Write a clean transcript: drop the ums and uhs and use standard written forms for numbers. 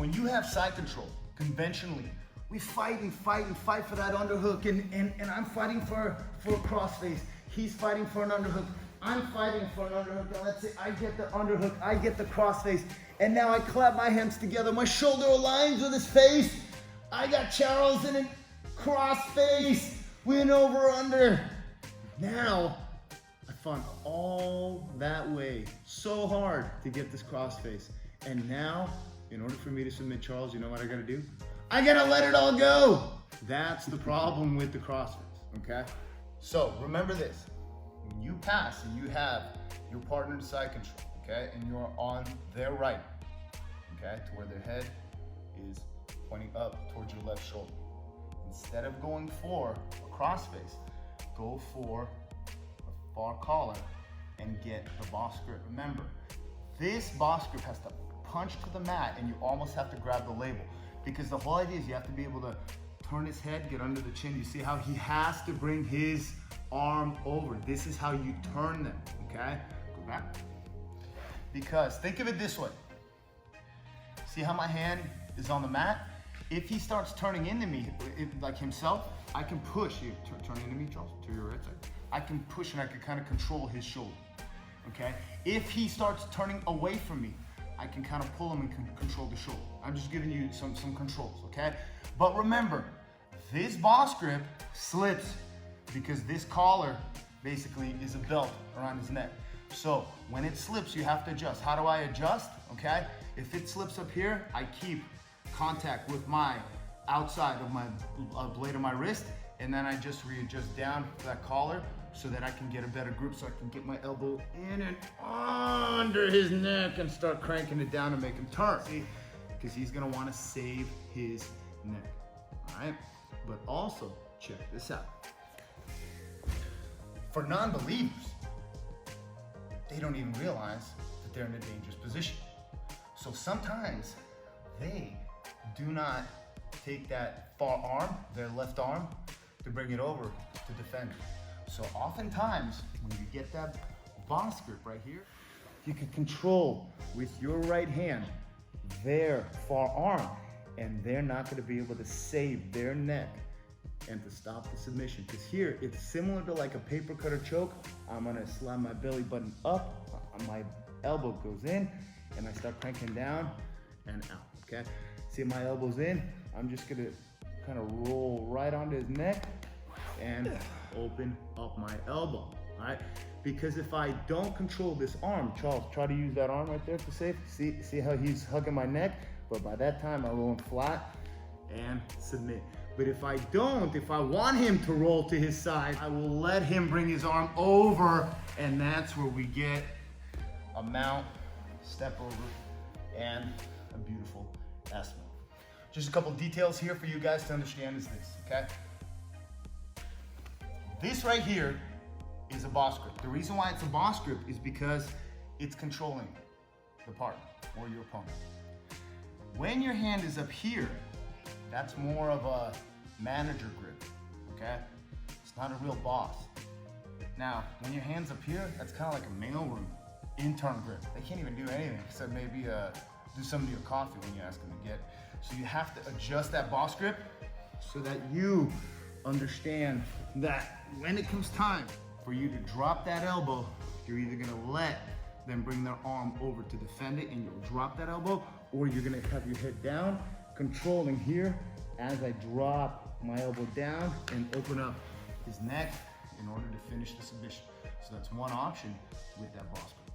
when you have side control, conventionally, we fight and fight and fight for that underhook, and I'm fighting for a crossface. He's fighting for an underhook. I'm fighting for an underhook. Now let's say I get the underhook, I get the crossface, and now I clap my hands together. My shoulder aligns with his face. I got Charles in a crossface, win over under. Now, I fought all that way so hard to get this crossface. And now, in order for me to submit Charles, you know what I gotta do? I gotta let it all go. That's the problem with the crossface, okay? So remember this, when you pass and you have your partner in side control, okay? And you're on their right, okay? To where their head is pointing up towards your left shoulder. Instead of going for a crossface, go for a far collar and get the boss grip. Remember, this boss grip has to punch to the mat and you almost have to grab the label, because the whole idea is you have to be able to turn his head, get under the chin. You see how he has to bring his arm over. This is how you turn them, okay? Go back. Because think of it this way. See how my hand is on the mat? If he starts turning into me, like himself, I can push. You turn into me, Charles, to your right side. I can push and I can kind of control his shoulder, okay? If he starts turning away from me, I can kind of pull him and control the shoulder. I'm just giving you some controls, okay? But remember, this boss grip slips because this collar basically is a belt around his neck. So when it slips, you have to adjust. How do I adjust, okay? If it slips up here, I keep contact with my outside of my blade of my wrist, and then I just readjust down that collar so that I can get a better grip, so I can get my elbow in and under his neck and start cranking it down and make him turn. See, because he's gonna wanna save his neck, all right? But also, check this out. For non-believers, they don't even realize that they're in a dangerous position. So sometimes they do not take that far arm, their left arm, to bring it over to defend. So oftentimes, when you get that boss grip right here, you can control with your right hand their far arm, and they're not gonna be able to save their neck and to stop the submission. Because here, it's similar to like a paper cutter choke. I'm gonna slide my belly button up, my elbow goes in, and I start cranking down and out, okay? See, my elbow's in, I'm just gonna kind of roll right onto his neck and open up my elbow, all right? Because if I don't control this arm, Charles, try to use that arm right there to save. See how he's hugging my neck? But by that time, I roll him flat and submit. But if I don't, if I want him to roll to his side, I will let him bring his arm over, and that's where we get a mount, step over, and a beautiful S mount. Just a couple details here for you guys to understand is this, okay? This right here is a boss grip. The reason why it's a boss grip is because it's controlling the partner or your opponent. When your hand is up here, that's more of a manager grip, okay? It's not a real boss. Now, when your hand's up here, that's kind of like a mailroom intern grip. They can't even do anything except maybe do some of your coffee when you ask them to get it. So you have to adjust that boss grip so that you understand that when it comes time for you to drop that elbow, you're either gonna let them bring their arm over to defend it and you'll drop that elbow, or you're gonna have your head down, controlling here as I drop my elbow down and open up his neck in order to finish the submission. So that's one option with that boss grip.